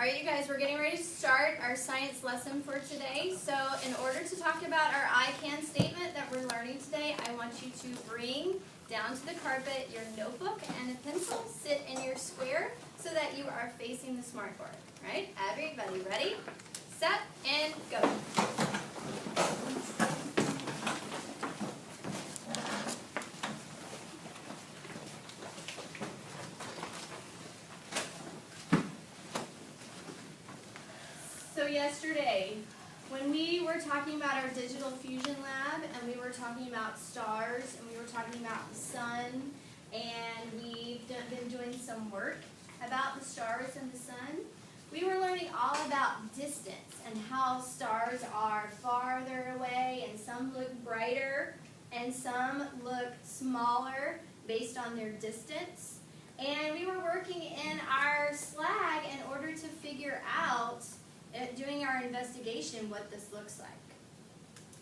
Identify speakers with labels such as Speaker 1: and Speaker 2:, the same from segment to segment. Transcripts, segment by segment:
Speaker 1: Alright, you guys, we're getting ready to start our science lesson for today. So in order to talk about our I can statement that we're learning today, I want you to bring down to the carpet your notebook and a pencil. Sit in your square so that you are facing the smartboard. Alright, everybody ready, set, and go. So yesterday, when we were talking about our digital fusion lab, and we were talking about stars, and we were talking about the sun, and we've been doing some work about the stars and the sun, we were learning all about distance and how stars are farther away, and some look brighter, and some look smaller based on their distance. And we were working in our slag in order to figure out doing our investigation what this looks like.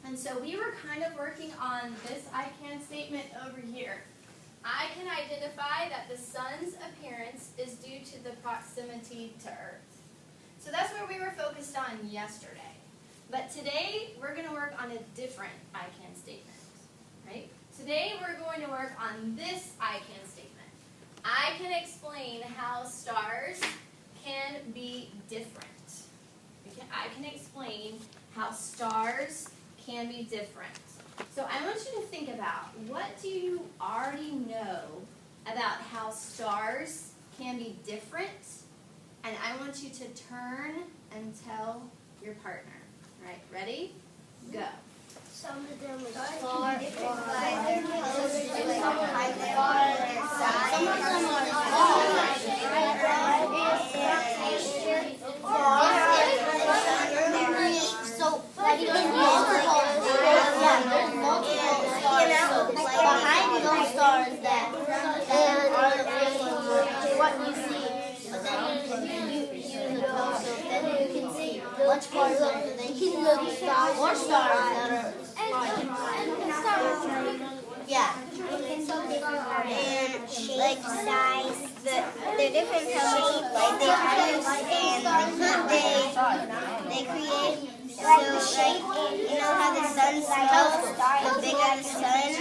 Speaker 1: And so we were kind of working on this I can statement over here. I can identify that the sun's appearance is due to the proximity to Earth. So that's where we were focused on yesterday. But today we're going to work on a different I can statement. Right? Today we're going to work on this I can statement. I can explain how stars can be different. I can explain how stars can be different. So I want you to think about, what do you already know about how stars can be different? And I want you to turn and tell your partner. All right, ready? Go.
Speaker 2: Some of them are far, different by their colors, some by their size, some of them so behind those stars that what you see, but then you can see much farther, and then you can look more stars that are yeah, and like size, they're different colors, like they produce and they create. So like, you know how the sun smells, the bigger the sun,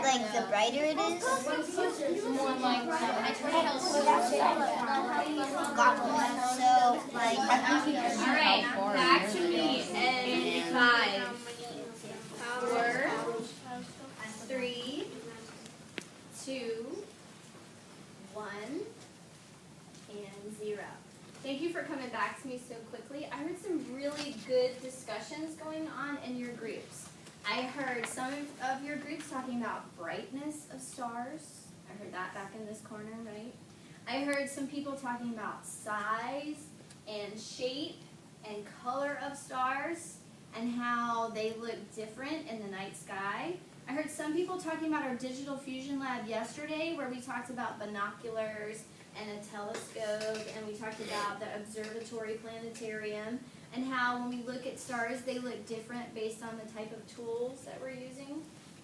Speaker 2: like the brighter it is. So like,
Speaker 1: Alright, back to me in 5, 4, 3, 2, 1, and 0. Thank you for coming back to me so quickly. I heard some really good discussions going on in your groups. I heard some of your groups talking about brightness of stars. I heard that back in this corner, right? I heard some people talking about size and shape and color of stars and how they look different in the night sky. I heard some people talking about our digital fusion lab yesterday, where we talked about binoculars and a telescope, and we talked about the observatory planetarium, and how when we look at stars, they look different based on the type of tools that we're using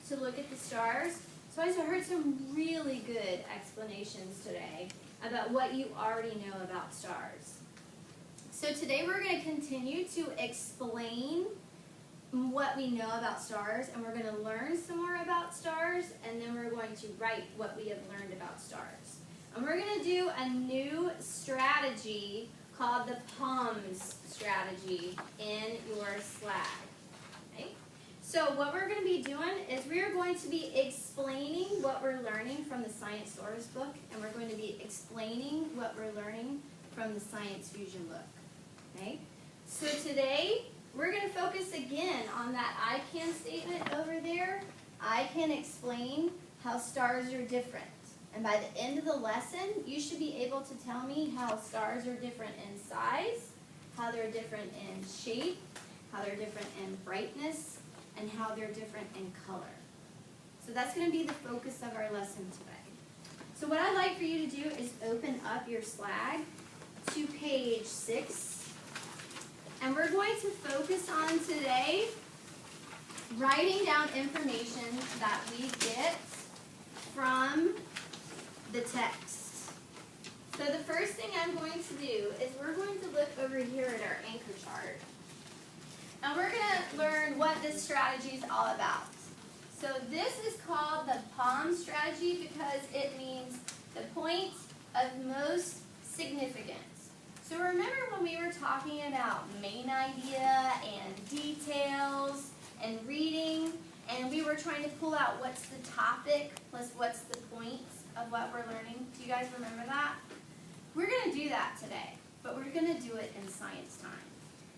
Speaker 1: to look at the stars. So I heard some really good explanations today about what you already know about stars. So today we're going to continue to explain what we know about stars, and we're going to learn some more about stars, and then we're going to write what we have learned about stars. And we're going to do a new strategy called the POMS strategy in your slag. Okay? So what we're going to be doing is we're going to be explaining what we're learning from the Science Source book, and we're going to be explaining what we're learning from the Science Fusion book. Okay? So today we're going to focus again on that I can statement over there. I can explain how stars are different. And by the end of the lesson, you should be able to tell me how stars are different in size, how they're different in shape, how they're different in brightness, and how they're different in color. So that's going to be the focus of our lesson today. So what I'd like for you to do is open up your slag to page 6. And we're going to focus on today writing down information that we get from the text. So the first thing I'm going to do is we're going to look over here at our anchor chart. And we're going to learn what this strategy is all about. So this is called the POM strategy because it means the point of most significance. So remember when we were talking about main idea and details and reading, and we were trying to pull out what's the topic plus what's the point of what we're learning? Do you guys remember that? We're going to do that today, but we're going to do it in science time.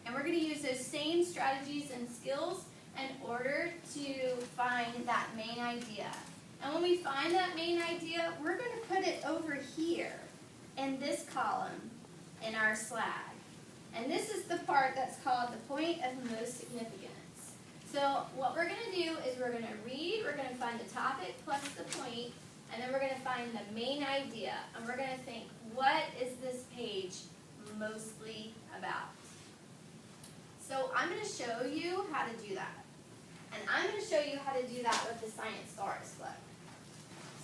Speaker 1: And we're going to use those same strategies and skills in order to find that main idea. And when we find that main idea, we're going to put it over here in this column in our slag. And this is the part that's called the point of most significance. So what we're going to do is we're going to read, we're going to find the topic plus the point, and then we're going to find the main idea. And we're going to think, what is this page mostly about? So I'm going to show you how to do that. And I'm going to show you how to do that with the Science Stars book.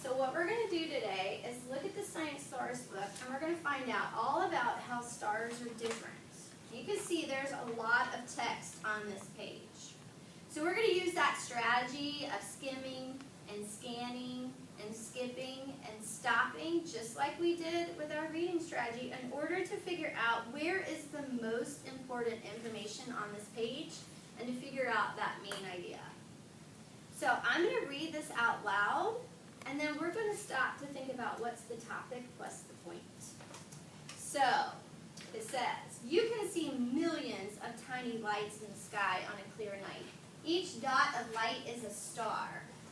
Speaker 1: So what we're going to do today is look at the Science Stars book, and we're going to find out all about how stars are different. You can see there's a lot of text on this page. So we're going to use that strategy of skimming and scanning and skipping and stopping, just like we did with our reading strategy, in order to figure out where is the most important information on this page and to figure out that main idea. So I'm going to read this out loud, and then we're going to stop to think about what's the topic plus the point. So it says, you can see millions of tiny lights in the sky on a clear night. Each dot of light is a star.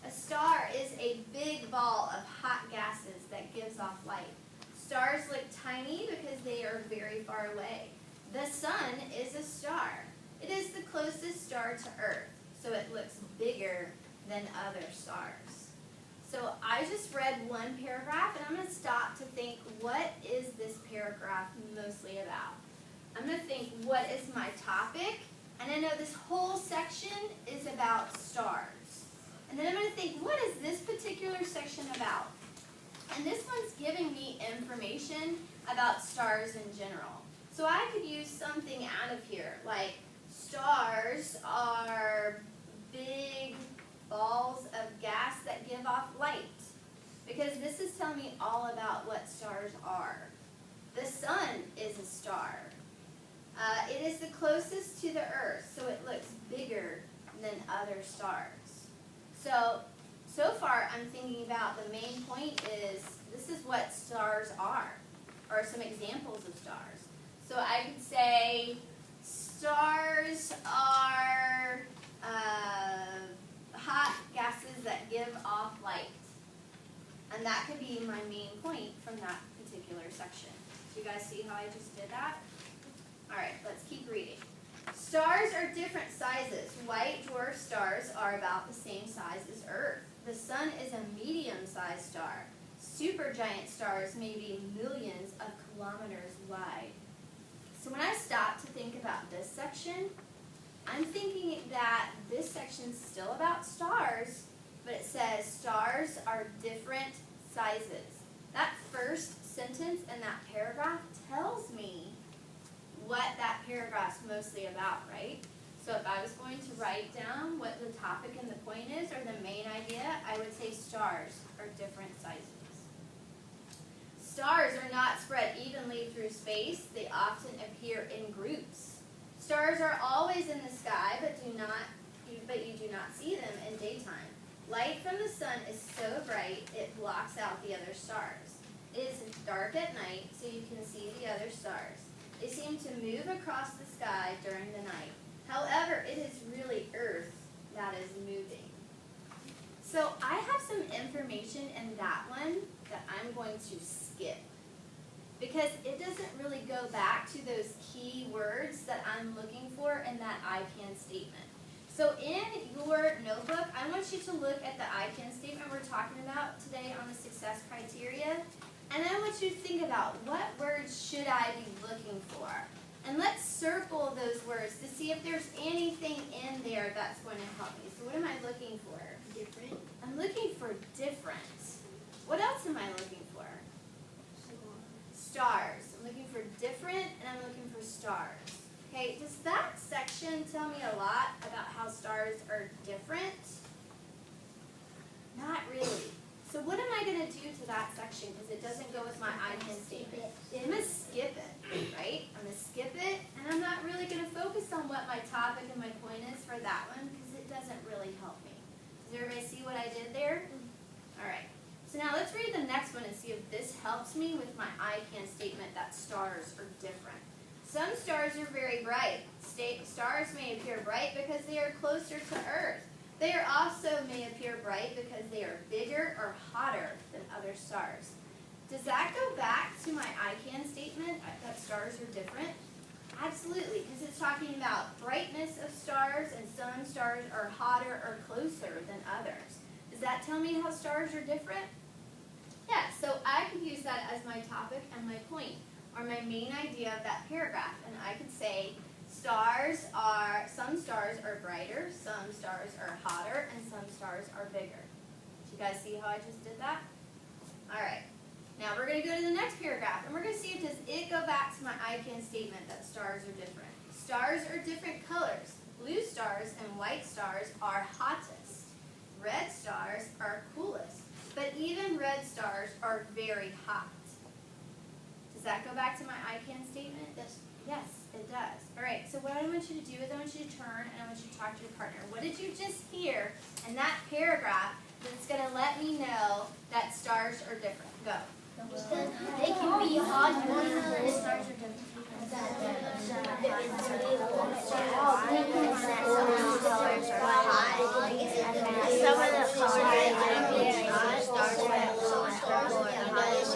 Speaker 1: A star is a big ball of hot gases that gives off light. Stars look tiny because they are very far away. The sun is a star. It is the closest star to Earth, so it looks bigger than other stars. So I just read one paragraph, and I'm going to stop to think, what is this paragraph mostly about? I'm going to think, what is my topic? And I know this whole section is about stars. And then I'm going to think, what is this particular section about? And this one's giving me information about stars in general. So I could use something out of here, like stars are big balls of gas that give off light. Because this is telling me all about what stars are. The sun is a star. It is the closest to the Earth, so it looks bigger than other stars. So far I'm thinking about the main point is, this is what stars are, or some examples of stars. So I could say, stars are hot gases that give off light. And that could be my main point from that particular section. Do you guys see how I just did that? All right, let's keep reading. Stars are different sizes. White dwarf stars are about the same size as Earth. The sun is a medium-sized star. Supergiant stars may be millions of kilometers wide. So when I stop to think about this section, I'm thinking that this section's still about stars, but it says stars are different sizes. That first sentence in that paragraph tells me what that paragraph's mostly about, right? So if I was going to write down what the topic and the point is, or the main idea, I would say stars are different sizes. Stars are not spread evenly through space. They often appear in groups. Stars are always in the sky, but you do not see them in daytime. Light from the sun is so bright, it blocks out the other stars. It is dark at night, so you can see the other stars. They seem to move across the sky during the night. However, it is really Earth that is moving. So I have some information in that one that I'm going to skip, because it doesn't really go back to those key words that I'm looking for in that I can statement. So in your notebook, I want you to look at the I can statement we're talking about today on the success criteria. And I want you to think about, what words should I be looking for? And let's circle those words to see if there's anything in there that's going to help me. So what am I looking for? Different. I'm looking for different. What else am I looking for? stars. I'm looking for different, and I'm looking for stars. Okay, does that section tell me a lot about how stars are different? Not really. So what am I going to do to that section because it doesn't go with my I can statement? I'm going to skip it, right? I'm going to skip it, and I'm not really going to focus on what my topic and my point is for that one because it doesn't really help me. Does everybody see what I did there? All right. So now let's read the next one and see if this helps me with my I can statement that stars are different. Some stars are very bright. Stars may appear bright because they are closer to Earth. They are also may appear bright because they are bigger or hotter than other stars. Does that go back to my I can statement that stars are different? Absolutely, because it's talking about brightness of stars, and some stars are hotter or closer than others. Does that tell me how stars are different? Yeah, so I could use that as my topic and my point, or my main idea of that paragraph, and I could say, some stars are brighter, some stars are hotter, and some stars are bigger. Do you guys see how I just did that? All right. Now we're going to go to the next paragraph, and we're going to see if does it go back to my I can statement that stars are different. Stars are different colors. Blue stars and white stars are hottest. Red stars are coolest. But even red stars are very hot. Does that go back to my I can statement? Yes, it does. All right, so what I want you to do is I want you to turn and I want you to talk to your partner. What did you just hear in that paragraph that's going to let me know that stars are different? Go.
Speaker 2: They can be hot and cold.
Speaker 1: Stars are different.
Speaker 2: Some of the colors are very hot. Stars are purple and red is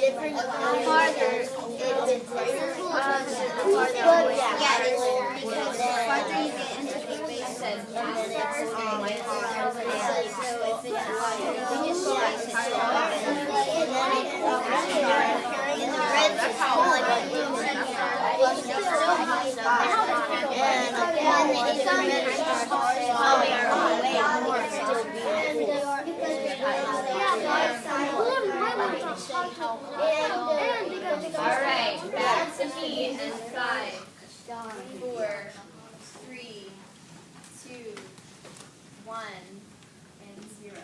Speaker 2: different farther. It's farther. Yeah, because the farther you get into the space, it's like hard. So if it's hot, we just slice it off. And the red is like a blue and it's on red stars probably are way more still beautiful.
Speaker 1: All right, back to me in 5, 4, 3, 2, 1, and 0.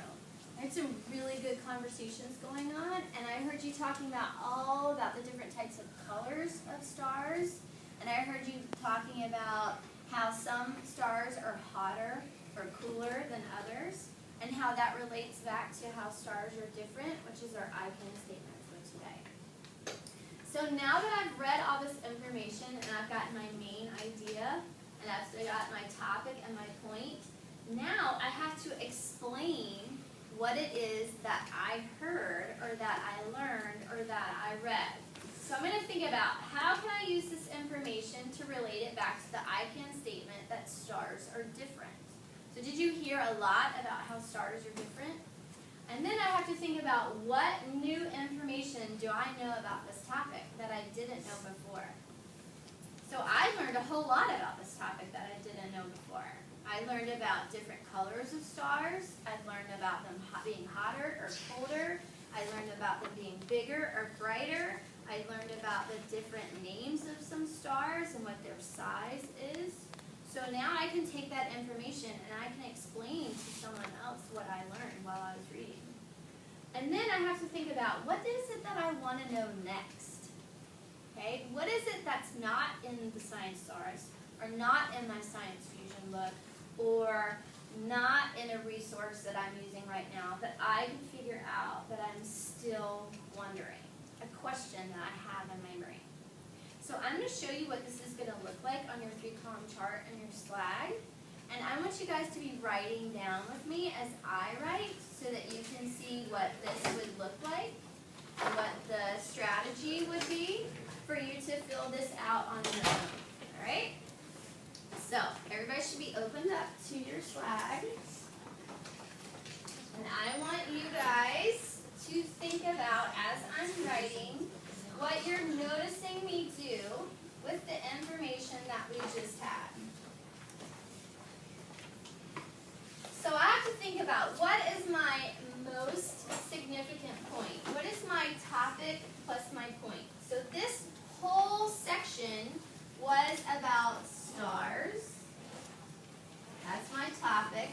Speaker 1: I had some really good conversations going on, and I heard you talking about all about the different types of colors of stars, and I heard you talking about how some stars are hotter or cooler than others, and how that relates back to how stars are different, which is our I can statement for today. So now that I've read all this information and I've got my main idea and I've got my topic and my point, now I have to explain what it is that I heard or that I learned or that I read. So I'm going to think about how can I use this information to relate it back to the I can statement that stars are different. So did you hear a lot about how stars are different? And then I have to think about what new information do I know about this topic that I didn't know before. So I learned a whole lot about this topic that I didn't know before. I learned about different colors of stars. I learned about them being hotter or colder. I learned about them being bigger or brighter. I learned about the different names of some stars and what their size is. So now I can take that information and I can explain to someone else what I learned while I was reading. And then I have to think about what is it that I want to know next? Okay, what is it that's not in the Science Stars or not in my Science Fusion book or not in a resource that I'm using right now that I can figure out that I'm still wondering? A question that I have in my brain. So I'm going to show you what this is going to look like on your 3-column chart and your slag. And I want you guys to be writing down with me as I write so that you can see what this would look like and what the strategy would be for you to fill this out on your own. All right? So everybody should be opened up to your slag. And I want you guys to think about, as I'm writing, what you're noticing me do with the information that we just had. So I have to think about what is my most significant point? What is my my topic plus my point. So this whole section was about stars. That's my topic.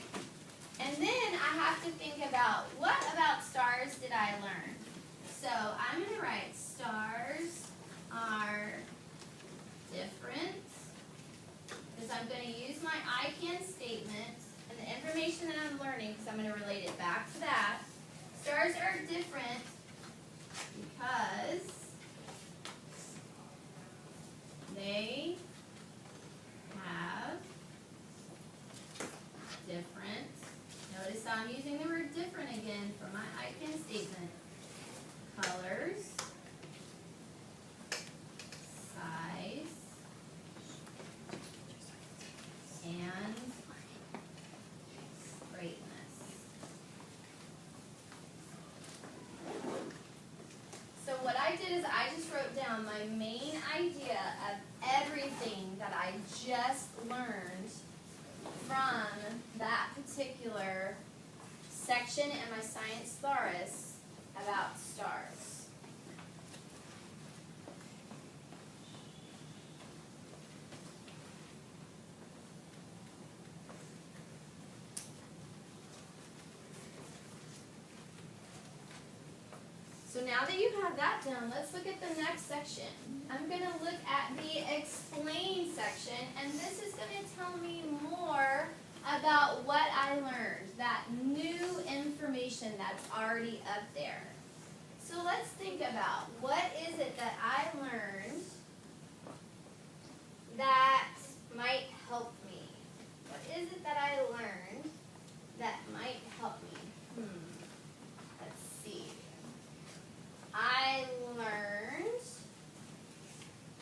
Speaker 1: And then I have to think about, what about stars did I learn? So I'm going to write stars are different, because I'm going to use my I can statement and the information that I'm learning, because I'm going to relate it back to that. Stars are different because they have different, notice I'm using the word different again for my I can statement, colors, size, and brightness. So what I did is I just wrote down my main idea of everything that I just learned from that particular section in my science thesaurus about stars. So now that you have that done, let's look at the next section. I'm going to look at the explain section, and this is going to tell me more about what I learned, that new information that's already up there. So let's think about, what is it that I learned that might help me? What is it that I learned that might help me? Let's see. I learned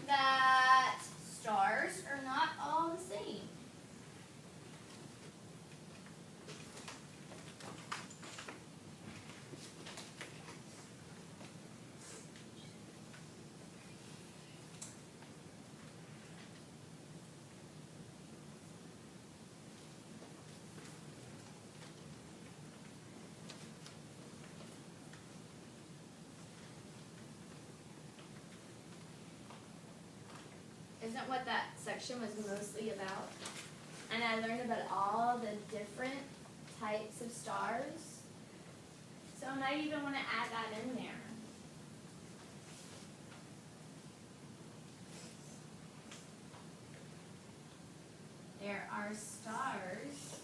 Speaker 1: that stars are not all the same. Isn't what that section was mostly about? And I learned about all the different types of stars. So I might even want to add that in there. There are stars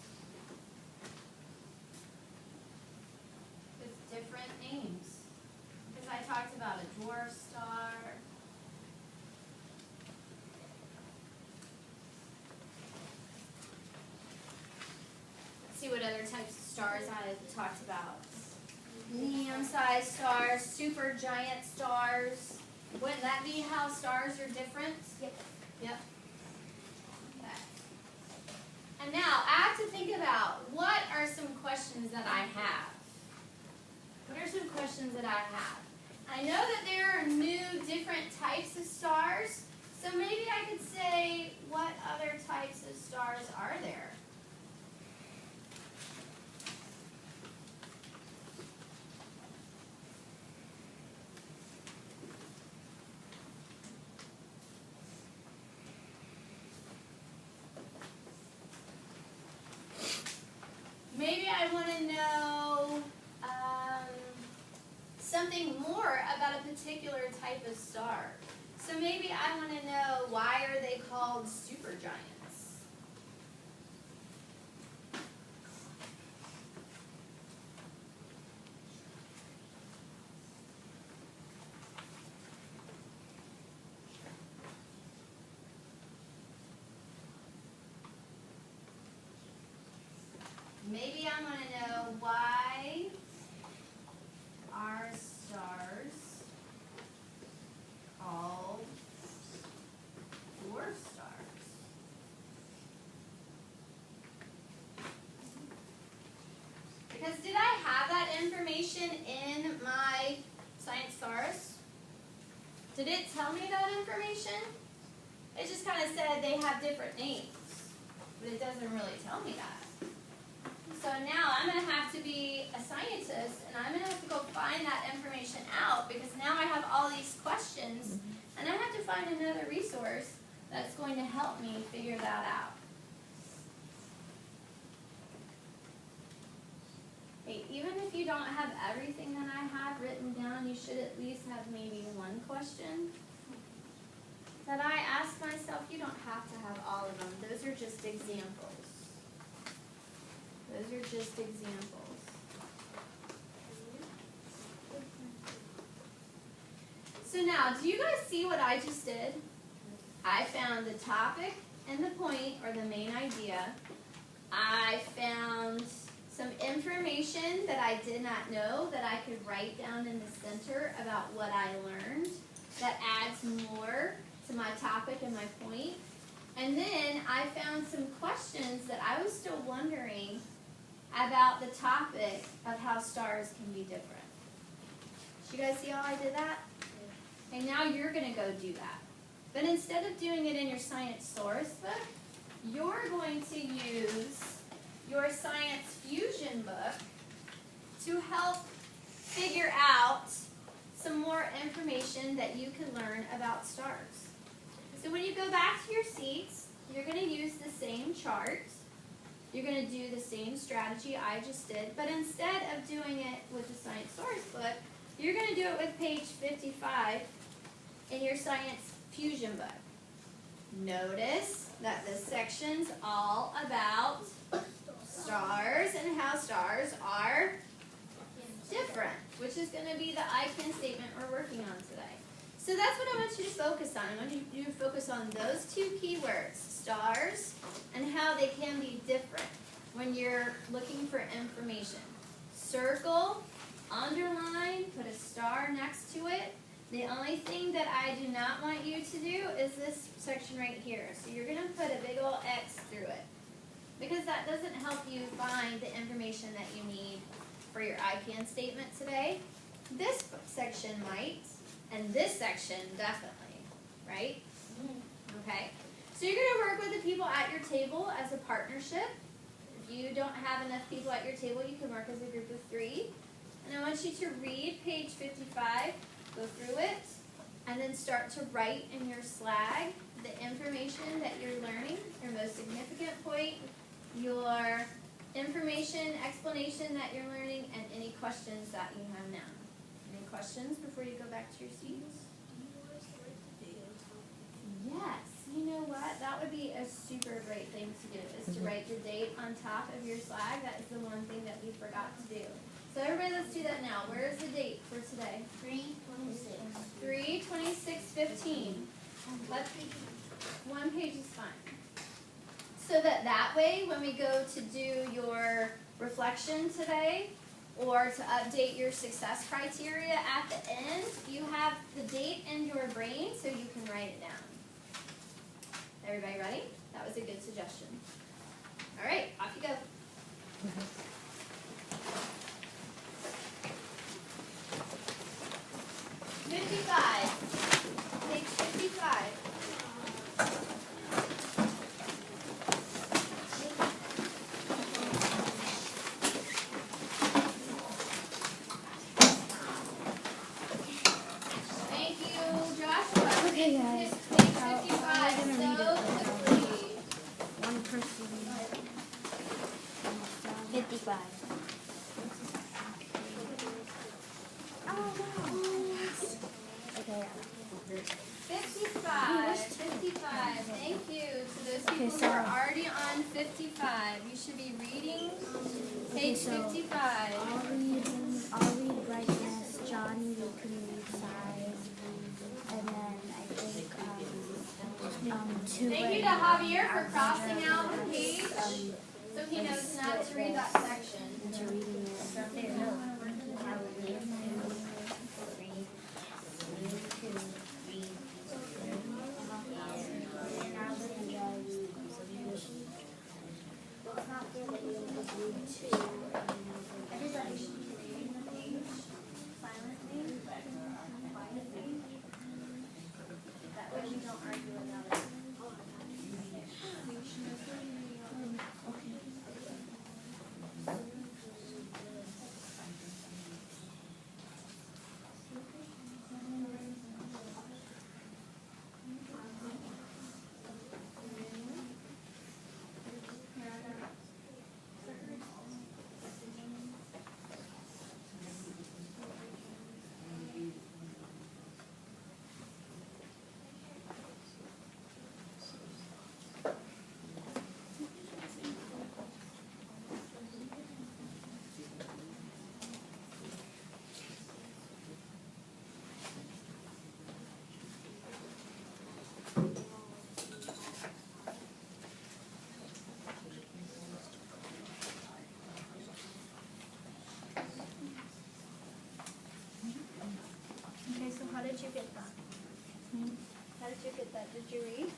Speaker 1: with different names. Because I talked about a dwarf star. See what other types of stars I talked about. Medium-sized stars, supergiant stars. Wouldn't that be how stars are different? Yep. Yep. Okay. And now I have to think about, what are some questions that I have? What are some questions that I have? I know that there are new, different types of stars. So maybe I could say, what other types of stars are there? Maybe I want to know something more about a particular type of star. So maybe I want to know, why are they called supergiants? Maybe I want to know, why are stars called dwarf stars? Because did I have that information in my science thesaurus? Did it tell me that information? It just kind of said they have different names, but it doesn't really tell me that. So now I'm going to have to be a scientist, and I'm going to have to go find that information out, because now I have all these questions, and I have to find another resource that's going to help me figure that out. Hey, even if you don't have everything that I have written down, you should at least have maybe one question that I ask myself. You don't have to have all of them. Those are just examples. Those are just examples. So now, do you guys see what I just did? I found the topic and the point, or the main idea. I found some information that I did not know that I could write down in the center about what I learned that adds more to my topic and my point. And then I found some questions that I was still wondering about the topic of how stars can be different. Did you guys see how I did that? And now you're going to go do that. But instead of doing it in your science source book, you're going to use your science fusion book to help figure out some more information that you can learn about stars. So when you go back to your seats, you're going to use the same chart. You're going to do the same strategy I just did, but instead of doing it with the science source book, you're going to do it with page 55 in your science fusion book. Notice that the section's all about stars and how stars are different, which is going to be the I can statement we're working on today. So that's what I want you to focus on. I want you to focus on those two keywords, stars and how they can be different when you're looking for information. Circle, underline, put a star next to it. The only thing that I do not want you to do is this section right here. So you're going to put a big old X through it, because that doesn't help you find the information that you need for your I can statement today. This section might, and this section definitely, right? Okay. So you're going to work with the people at your table as a partnership. If you don't have enough people at your table, you can work as a group of 3. And I want you to read page 55, go through it, and then start to write in your slag the information that you're learning, your most significant point, your information, explanation that you're learning, and any questions that you have now. Any questions before you go back to your seats? Yes. You know what? That would be a super great thing to do, is to write the date on top of your slag. That is the one thing that we forgot to do. So everybody, let's do that now. Where is the date for today? 3/26/15. One page is fine. So that way, when we go to do your reflection today, or to update your success criteria at the end, you have the date in your brain so you can write it down. Everybody ready? That was a good suggestion. All right, off you go. Page 55. Thank you, Joshua.
Speaker 2: Okay, guys.
Speaker 1: Page 55. So quickly.
Speaker 2: One person. 55. Oh, wow. Okay.
Speaker 1: 55. Thank you to those people who are already on 55. You should be reading page 55.
Speaker 2: I'll read brightness. Johnny, you can read size. And then I think
Speaker 1: Thank you to Javier for crossing out the page so he knows not to read that section. That way you don't argue about it.
Speaker 2: get that?
Speaker 1: How did you get that? Did you read?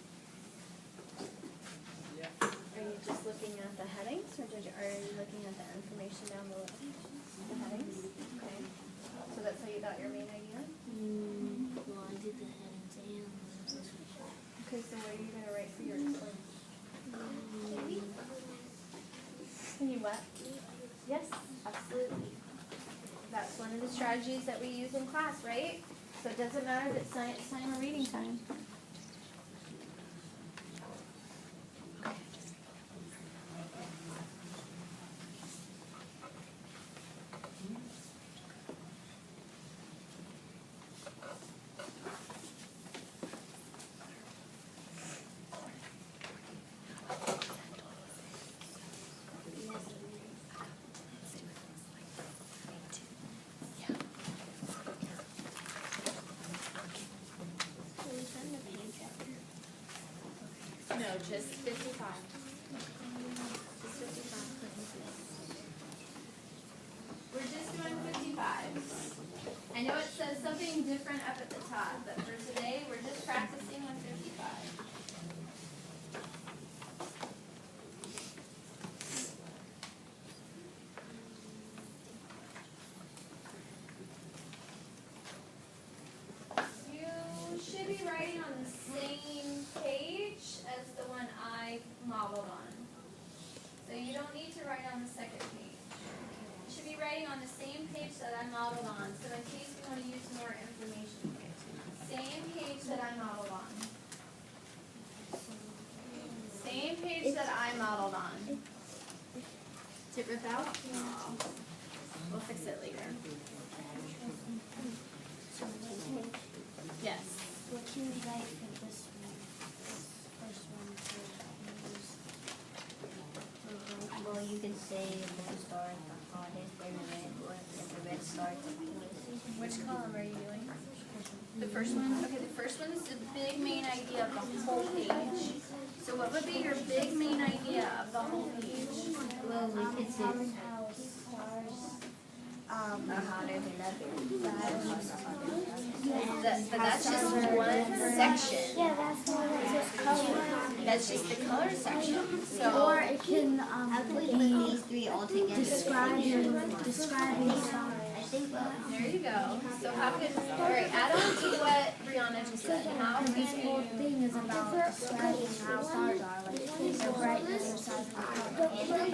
Speaker 1: Yeah. Are you just looking at the headings, or are you looking at the information down below? The headings? Okay. So that's how you got your main idea?
Speaker 2: Well, I did the headings and
Speaker 1: Okay, so what are you going to write for your explain? Can you what? Yes, absolutely. That's one of the strategies that we use in class, right? So it doesn't matter if it's science time or reading time. No, just 55. Just 55. We're just doing 55. I know it says something different up at the top, but for today, we're just practicing on 55. You should be writing on the same page as the one I modeled on. So you don't need to write on the second page. You should be writing on the same page that I modeled on, so in case you want to use more information. Same page that I modeled on. Same page that I modeled on. Did it rip out? No. We'll fix it later. Yes.
Speaker 2: what can we write for this one? First one for well, you can say the blue star is the hottest, and the red, or the red star is the coolest.
Speaker 1: Which column are you doing? The first one? Okay, the first one is the big main idea of the whole page. So what would be your big main idea of the whole page?
Speaker 2: Well, we could say how stars are hotter than others.
Speaker 1: But that's just one section.
Speaker 3: Yeah, that's the one that says color.
Speaker 1: That's just the color section.
Speaker 3: Or
Speaker 1: So
Speaker 3: it can
Speaker 2: How can we put these three all together?
Speaker 3: describing stars.
Speaker 2: I think
Speaker 1: there you go. So how could, all right, add on to what Brianna just said. How could
Speaker 3: This whole
Speaker 1: you,
Speaker 3: thing is about describing how stars are, like their brightness or size and color.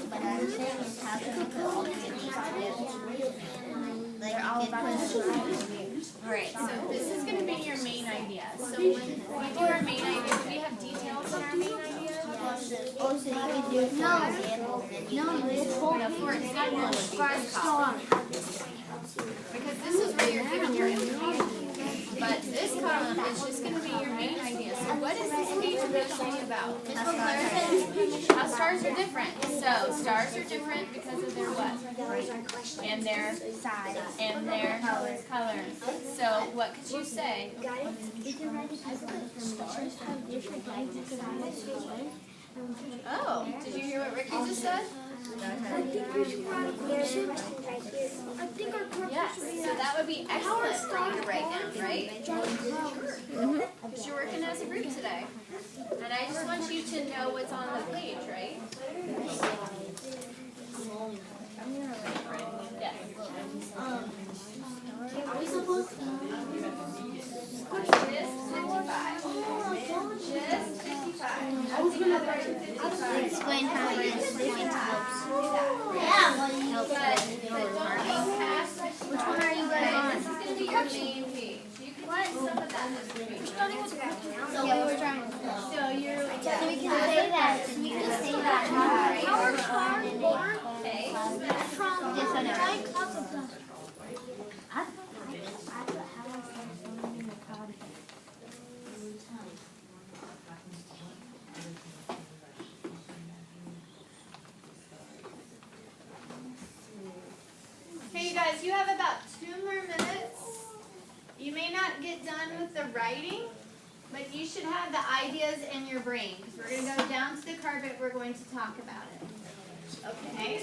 Speaker 2: but I'm saying is how can we put all three of these together? Like
Speaker 3: They're all about describing.
Speaker 1: right, so this is going to be your main idea. So when we do our main idea, do we have details in our main idea?
Speaker 2: Oh, so you can do it for example, and then you can
Speaker 3: this whole
Speaker 1: Now, for
Speaker 3: thing is
Speaker 1: example,
Speaker 3: about
Speaker 1: would be
Speaker 3: describing
Speaker 1: this column.
Speaker 3: stars.
Speaker 1: Because this is where you're giving your information. But this column is just going to be your main idea. So what is this page really talking about? How stars are different. So stars are different because of their what? And their
Speaker 3: Size.
Speaker 1: and their colors. So what could you say?
Speaker 3: We can write it as stars have different brightness and size.
Speaker 1: Oh, did you hear what Ricky just said?
Speaker 3: I think we should write a question right here. I think our purpose
Speaker 1: Yes. So that would be excellent for you to write down, right? Because you're working as a group today. And I just want you to know what's on the page, right? Yes.
Speaker 3: Are we supposed to?
Speaker 1: Just 55. Just 55. I was going to write 55.
Speaker 2: explain how it helps.
Speaker 1: But don't pass.
Speaker 2: Which one are you going on?
Speaker 1: This is going to be your main page. You can do some of that this page.
Speaker 2: So we were trying.
Speaker 1: So you're,
Speaker 2: So we can say that. So we can say that.
Speaker 3: How are stars born?
Speaker 1: okay.
Speaker 3: From
Speaker 2: Yes, I know.
Speaker 3: giant clouds of dust. I thought how are stars born in the cloud?
Speaker 1: Okay, you guys, you have about 2 more minutes. You may not get done with the writing, but you should have the ideas in your brain because we're going to go down to the carpet. We're going to talk about it. Okay?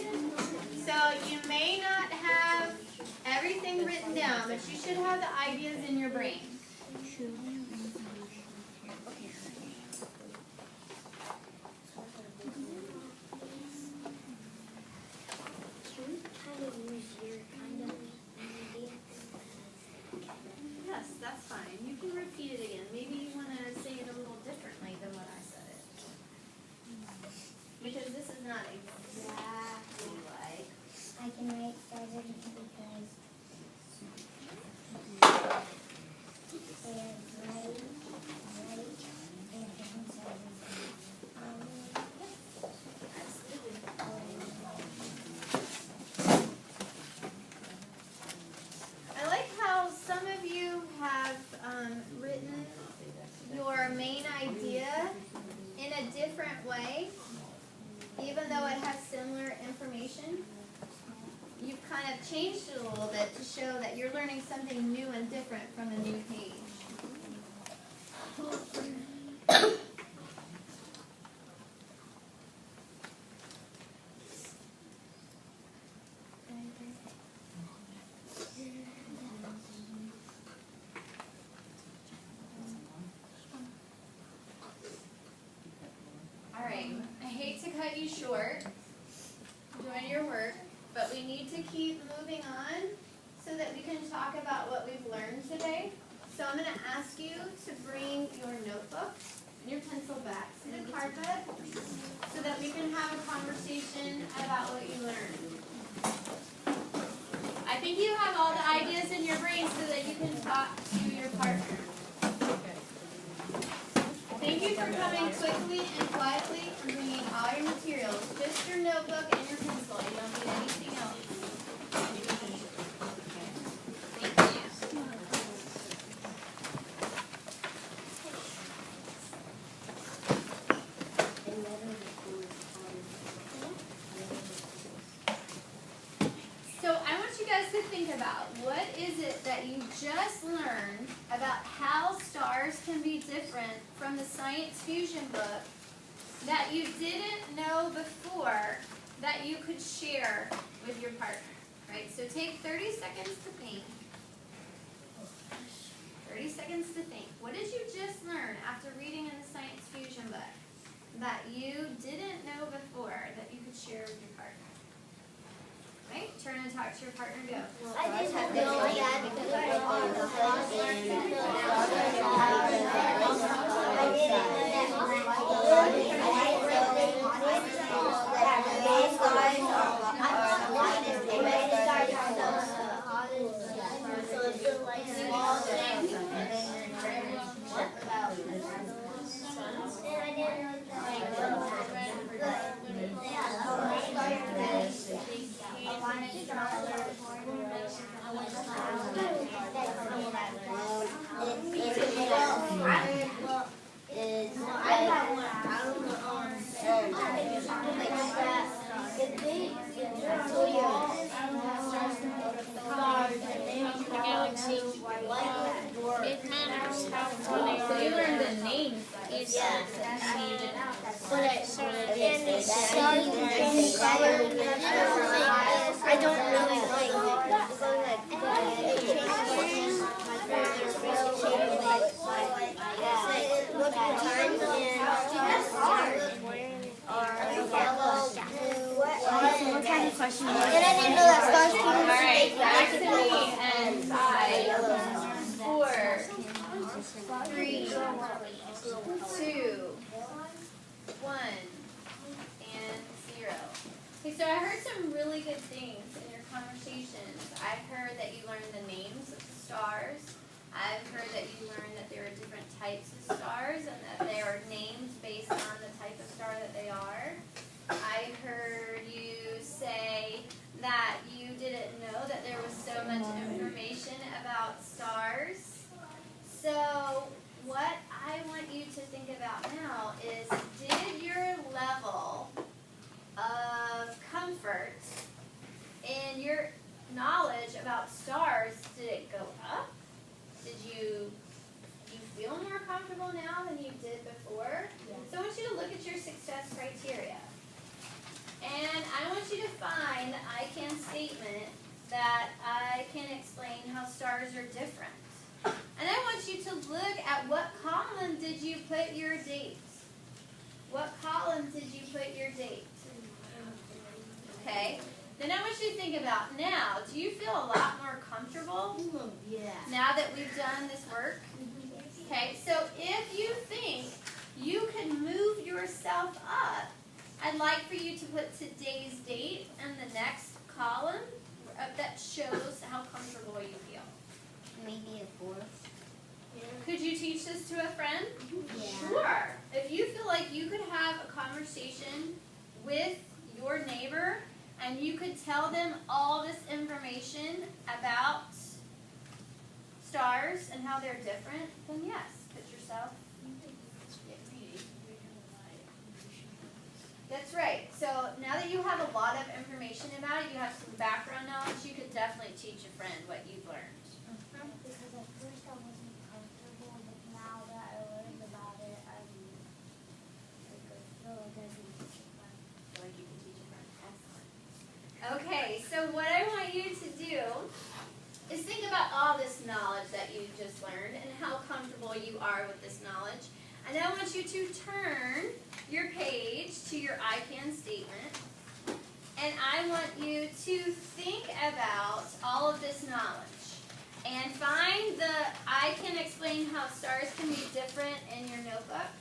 Speaker 1: So you may not have everything written down, but you should have the ideas in your brain. Yes, that's fine. You can repeat it again. Maybe you want to say it a little differently than what I said it. Because this is not exactly like.
Speaker 2: I can write stars are different because they're bright, and different sizes.
Speaker 1: I like how some of you have written your main idea in a different way, even though it has similar information. You've kind of changed it a little bit to show that you're learning something new and different from a new page. All right, I hate to cut you short doing your work, but we need to keep moving on so that we can talk about what we've learned today. So I'm going to ask you to bring your notebook and your pencil back to the card bed so that we can have a conversation about what you learned. I think you have all the ideas in your brain so that you can talk to your partner. Thank you for coming quickly and quietly and bringing all your materials. Just your notebook and your pencil. You don't need anything else. Thank you. So I want you guys to think about what is it that you just learned about how stars can be different from the Science Fusion book that you didn't know before that you could share with your partner, right? So take 30 seconds to think. 30 seconds to think. What did you just learn after reading in the Science Fusion book that you didn't know before that you could share with your partner? Right? Turn and talk to your partner. Go.
Speaker 2: I didn't know that because I
Speaker 1: So you learned the names.
Speaker 2: I don't really like what kind of question? And I didn't know that stars came.
Speaker 1: All right, back to me and 5, 4, 3, 2, 1, and 0. Okay, so I heard some really good things in your conversations. I heard that you learned the names of the stars. I've heard that you learned that there are different types of stars and that they are named based on the type of star that they are. I heard you say that you didn't know that there was so much information about stars. So what I want you to think about now is, did your level of comfort in your knowledge about stars, did it go up? Did you feel more comfortable now than you did before? Yeah. So I want you to look at your success criteria. And I want you to find the I can statement that I can explain how stars are different. And I want you to look at what column did you put your date? What column did you put your date? Okay. Then I want you to think about now, do you feel a lot more comfortable?
Speaker 2: Yeah.
Speaker 1: Now that we've done this work? Okay, so if you think you can move yourself up, I'd like for you to put today's date in the next column that shows how comfortable you feel.
Speaker 2: Maybe a 4.
Speaker 1: Could you teach this to a friend?
Speaker 2: Yeah.
Speaker 1: Sure. If you feel like you could have a conversation with your neighbor and you could tell them all this information about stars and how they're different, then yes, put yourself. That's right. So now that you have a lot of information about it, you have some background knowledge, you could definitely teach a friend what you've learned.
Speaker 3: Because at first I wasn't comfortable, but now that I learned about it, I feel like I can teach a friend.
Speaker 1: Like you can teach a friend. Excellent. Okay, so what I want you to do is think about all this knowledge that you just learned and how comfortable you are with this knowledge. And I want you to turn your page to your I can statement. And I want you to think about all of this knowledge. And find the I can explain how stars can be different in your notebook.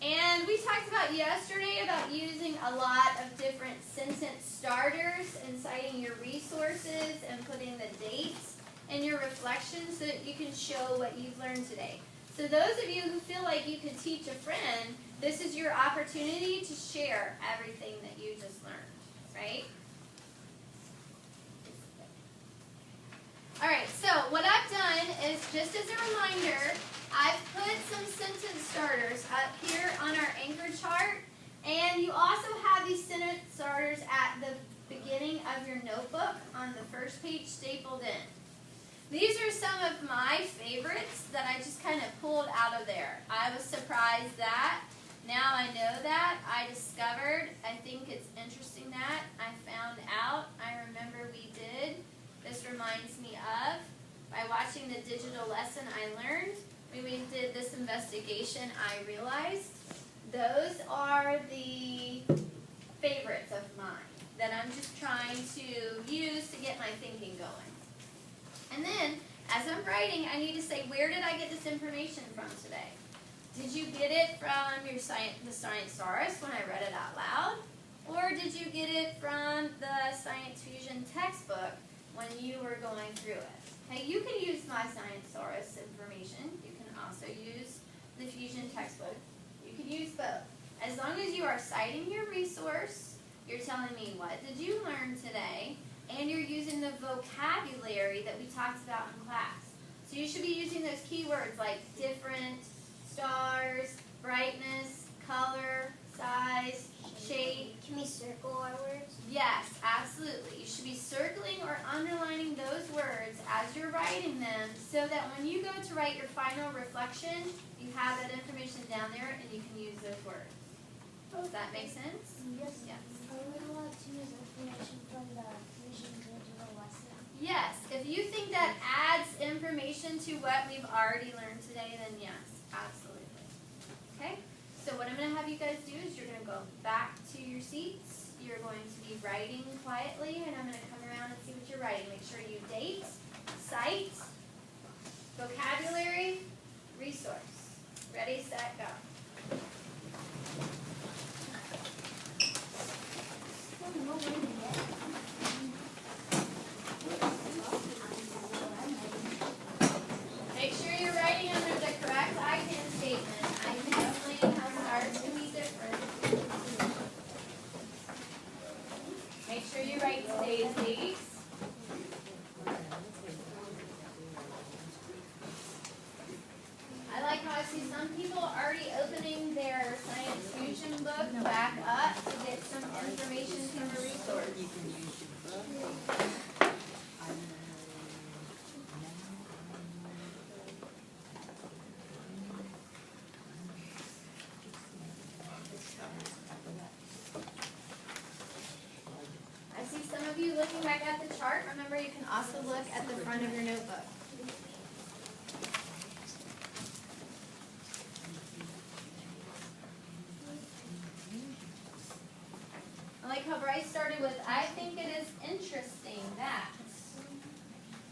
Speaker 1: And we talked about yesterday about using a lot of different sentence starters and citing your resources and putting the dates in your reflections so that you can show what you've learned today. So those of you who feel like you could teach a friend, this is your opportunity to share everything that you just learned, right? All right, so what I've done is, just as a reminder, I've put some sentence starters up here on our anchor chart, and you also have these sentence starters at the beginning of your notebook on the first page stapled in. These are some of my favorites that I just kind of pulled out of there. I was surprised that, now I know that, I discovered, I think it's interesting that, I found out, I remember we did. This reminds me of, by watching the digital lesson I learned, when we did this investigation, I realized those are the favorites of mine that I'm just trying to use to get my thinking going. And then, as I'm writing, I need to say, where did I get this information from today? Did you get it from the Science Thesaurus when I read it out loud? Or did you get it from the Science Fusion textbook when you were going through it? Okay, you can use my Science Thesaurus information. You can also use the Fusion textbook. You can use both. As long as you are citing your resource, you're telling me what did you learn today, and you're using the vocabulary that we talked about in class. So you should be using those keywords like different, stars, brightness, color, size, shape.
Speaker 2: Can we circle our words?
Speaker 1: Yes, absolutely. You should be circling or underlining those words as you're writing them so that when you go to write your final reflection, you have that information down there and you can use those words. Does that make sense?
Speaker 3: Yes.
Speaker 1: Yes.
Speaker 3: Are we allowed to use information from the Fusion digital lesson?
Speaker 1: Yes. If you think that adds information to what we've already learned today, then yes, absolutely. Okay? So what I'm going to have you guys do is you're going to go back to your seats. You're going to be writing quietly, and I'm going to come around and see what you're writing. Make sure you date, cite, vocabulary, resource. Ready, set, go. Make sure you're writing under the correct I can statement. I can explain how stars can be different. Make sure you write today's dates. I like how I see some people already opening their Science Fusion book back up to get some information from a resource. chart, remember you can also look at the front of your notebook. I like how Bryce started with, I think it is interesting that.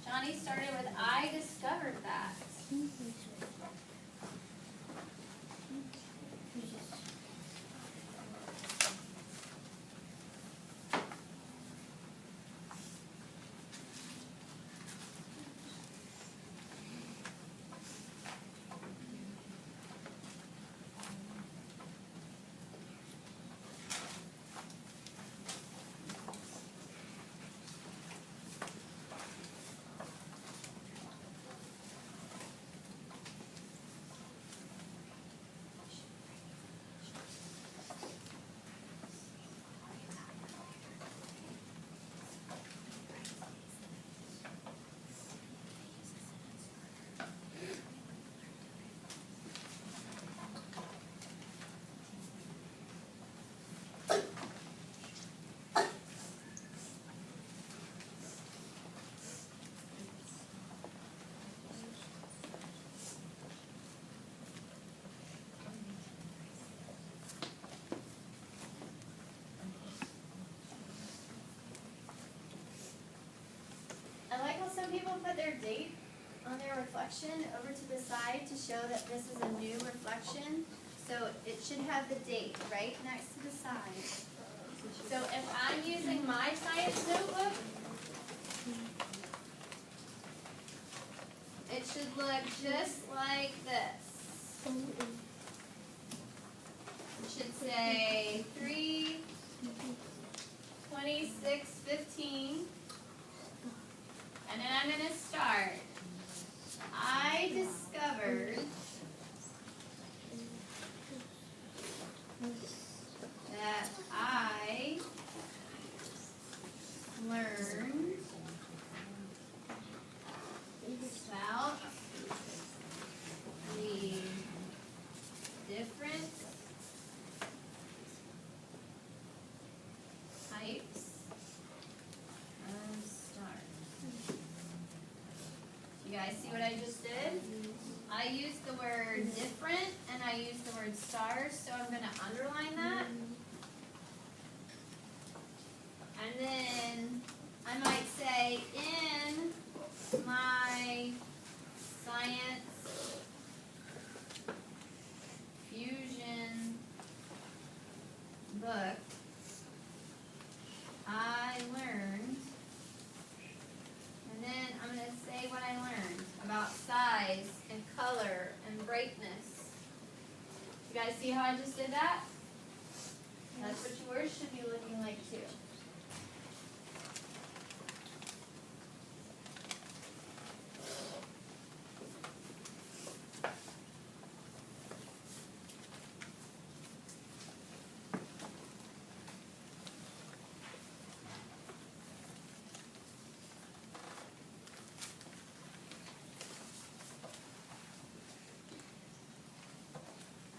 Speaker 1: Johnny started with, I discovered that. I like how some people put their date on their reflection over to the side to show that this is a new reflection. So it should have the date right next to the side. So if I'm using my science notebook, it should look just like this. It should say 3/26/15. And then I'm going to start. I discovered that I learned about the different types of stars. You guys see what I just did? I used the word different and I used the word stars, so I'm going to underline that. And then I might say in my science fusion book, I learned, and then I'm going to say what I learned about size and color and brightness. You guys see how I just did that? That's what yours should be looking like too.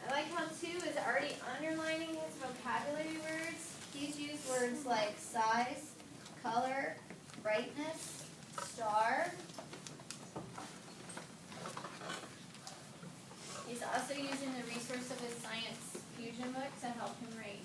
Speaker 1: I like how 2 is already underlining his vocabulary words. He's used words like size, color, brightness, star. He's also using the resource of his science fusion book to help him write.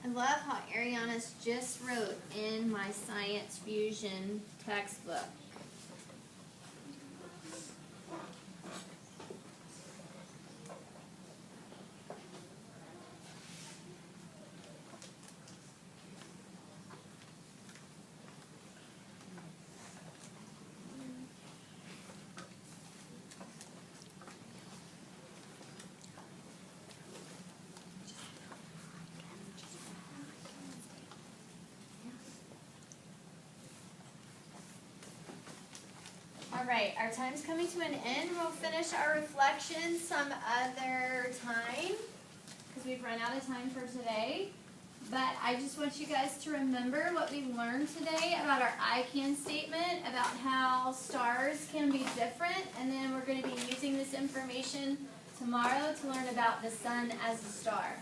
Speaker 1: I love how Ariana's just wrote in my science fusion textbook. All right, our time's coming to an end. We'll finish our reflection some other time because we've run out of time for today. But I just want you guys to remember what we learned today about our I can statement, about how stars can be different, and then we're going to be using this information tomorrow to learn about the sun as a star.